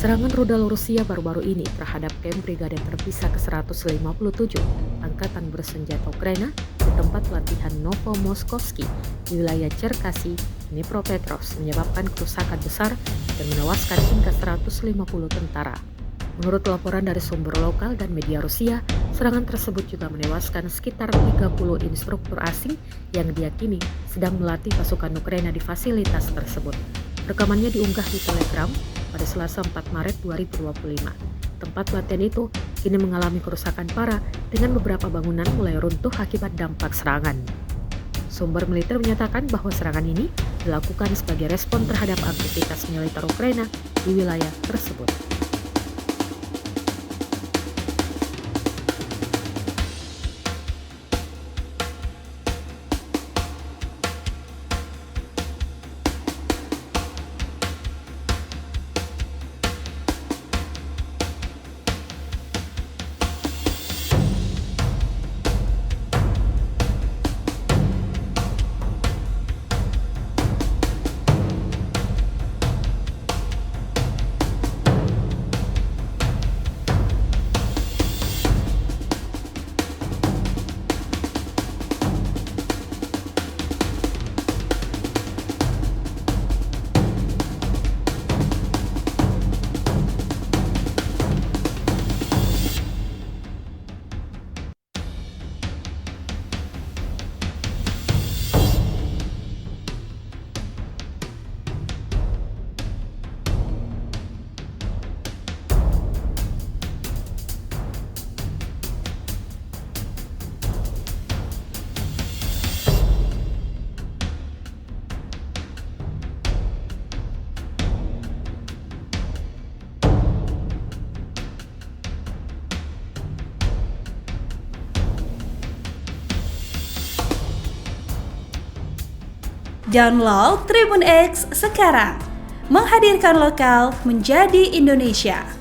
Serangan rudal Rusia baru-baru ini terhadap kamp brigade terpisah ke-157 Angkatan Bersenjata Ukraina di tempat latihan Novomoskovsky di wilayah Cherkasy, Dnipropetrovsk menyebabkan kerusakan besar dan menewaskan hingga 150 tentara. Menurut laporan dari sumber lokal dan media Rusia, serangan tersebut juga menewaskan sekitar 30 instruktur asing yang diyakini sedang melatih pasukan Ukraina di fasilitas tersebut. Rekamannya diunggah di Telegram pada Selasa 4 Maret 2025. Tempat latihan itu kini mengalami kerusakan parah dengan beberapa bangunan mulai runtuh akibat dampak serangan. Sumber militer menyatakan bahwa serangan ini dilakukan sebagai respon terhadap aktivitas militer Ukraina di wilayah tersebut. Download Tribun X sekarang, menghadirkan lokal menjadi Indonesia.